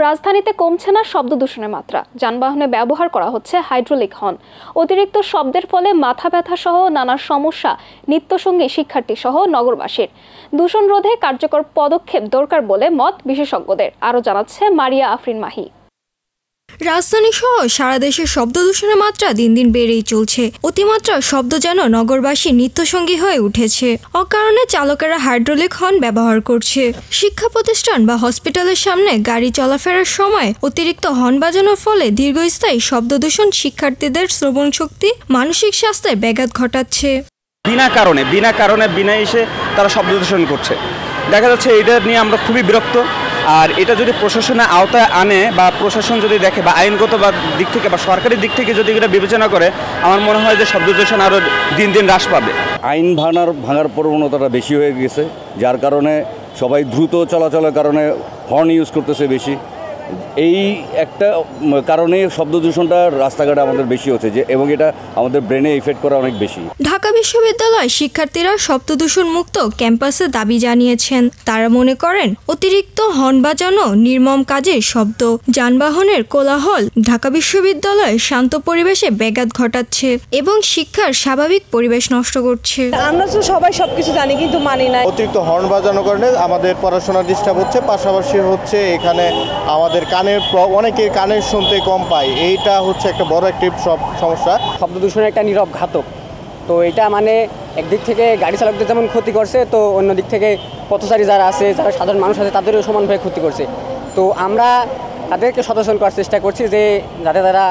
রাজধানীতে কমছে না শব্দ দূষণের মাত্রা। যানবাহনে ব্যবহার করা হচ্ছে হাইড্রোলিক হর্ন। অতিরিক্ত শব্দের ফলে মাথা ব্যথা সহ নানা সমস্যা নিত্যসঙ্গী শিক্ষার্থী সহ নগরবাসীর। দূষণ রোধে কার্যকর পদক্ষেপ দরকার বলে মত বিশেষজ্ঞদের। আরও জানাচ্ছে মারিয়া আফরিন মাহি। রাজধানী সহ সারা দেশে শব্দ দূষণের মাত্রা দিন দিন বেড়েই চলছে। অতিমাত্রা শব্দ যেন নগরবাসী নিত্যসঙ্গী হয়ে উঠেছে। অকারণে চালকেরা হাইড্রোলিক হর্ন ব্যবহার করছে। শিক্ষা প্রতিষ্ঠান বা হসপিটালের সামনে গাড়ি চলাফেরার সময় অতিরিক্ত হর্ন বাজানোর ফলে দীর্ঘস্থায়ী শব্দ দূষণ শিক্ষার্থীদের শ্রবণ শক্তি, মানসিক স্বাস্থ্যের ব্যাঘাত ঘটাচ্ছে। বিনা কারণে এসে তারা শব্দ দূষণ করছে। দেখা যাচ্ছে এটা নিয়ে আমরা খুবই বিরক্ত। আর এটা যদি প্রশাসনের আওতায় আনে বা প্রশাসন যদি দেখে বা আইনগত বা দিক থেকে বা সরকারি দিক থেকে যদি এটা বিবেচনা করে, আমার মনে হয় যে শব্দ দূষণ আরও দিন দিন হ্রাস পাবে। আইন ভাঙার প্রবণতাটা বেশি হয়ে গেছে, যার কারণে সবাই দ্রুত চলাচলের কারণে হর্ন ইউজ করতেছে বেশি। এই একটা কারণে শব্দ দূষণটা রাস্তাঘাটে আমাদের বেশি হচ্ছে এবং এটা আমাদের ব্রেনে ইফেক্ট করা অনেক বেশি। ঢাকা বিশ্ববিদ্যালয় শিক্ষার্থীরা শব্দ দূষণ মুক্ত ক্যাম্পাসে দাবি জানিয়েছেন। তারা মনে করেন অতিরিক্ত হর্ন বাজানো নির্মম কাজের শব্দ, যানবাহনের কোলাহল ঢাকা বিশ্ববিদ্যালয়ে শান্ত পরিবেশে ব্যাঘাত ঘটাচ্ছে এবং শিক্ষার স্বাভাবিক পরিবেশ নষ্ট করছে। আমরা তো সবাই সবকিছু জানি কিন্তু মানি না। অতিরিক্ত হর্ন বাজানোর কারণে আমাদের পড়াশোনা ডিস্টার্ব হচ্ছে, পাশাপাশি হচ্ছে এখানে আমাদের অনেকের কানের শুনতে কম পায়। এইটা হচ্ছে একটা বড় একটি সমস্যা। শব্দ দূষণের একটা নীরব ঘাতক। তো এটা মানে একদিক থেকে গাড়ি চালকদের যেমন ক্ষতি করছে, তো অন্য দিক থেকে পথচারী যারা আছে, যারা সাধারণ মানুষ আছে, তাদেরও সমানভাবে ক্ষতি করছে। তো আমরা তাদেরকে সচেতন করার চেষ্টা করছি যে যাতে তারা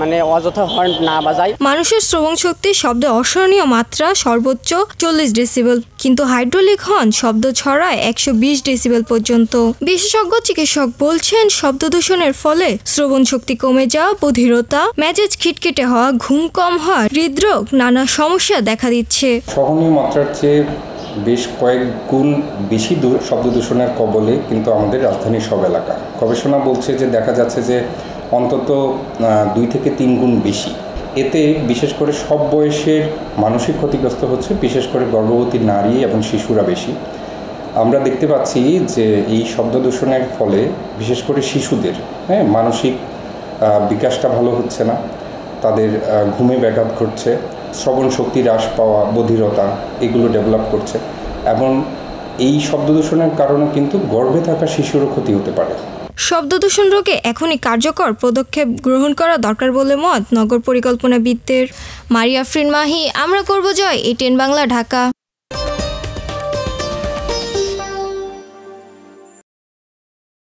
মানে অযথা হর্ন না বাজায়। মানুষের শ্রবণ শক্তি শব্দে অসহনীয় মাত্রা সর্বোচ্চ 40 ডেসিবেল, কিন্তু হাইড্রোলিক হর্ন শব্দ ছড়ায় 120 ডেসিবেল পর্যন্ত। বিশেষজ্ঞ চিকিৎসক বলছেন শব্দ দূষণের ফলে শ্রবণ শক্তি কমে যাওয়া, বধিরতা, মেজাজ খিটখিটে হওয়া, ঘুম কম হওয়া, হৃদরোগ নানা সমস্যা দেখা দিচ্ছে। সহনীয় মাত্রার চেয়ে বেশ কয়েক গুণ বেশি শব্দ দূষণের কবলে কিন্তু আমাদের রাজধানীর সব এলাকা। গবেষণা বলছে যে দেখা যাচ্ছে যে অন্তত 2 থেকে 3 গুণ বেশি। এতে বিশেষ করে সব বয়সের মানসিক ক্ষতিগ্রস্ত হচ্ছে, বিশেষ করে গর্ভবতী নারী এবং শিশুরা বেশি। আমরা দেখতে পাচ্ছি যে এই শব্দ দূষণের ফলে বিশেষ করে শিশুদের মানসিক বিকাশটা ভালো হচ্ছে না, তাদের ঘুমে ব্যাঘাত ঘটছে, শ্রবণ শক্তি হ্রাস পাওয়া, বধিরতা এগুলো ডেভেলপ করছে এবং এই শব্দ দূষণের কারণে কিন্তু গর্ভে থাকা শিশুরও ক্ষতি হতে পারে। শব্দ দূষণ রোধে এখনই কার্যকর পদক্ষেপ গ্রহণ করা দরকার বলে মত নগর পরিকল্পনাবিদদের। মারিয়া আফরিন মাহি, আমরা করব জয়, ATN বাংলা, ঢাকা।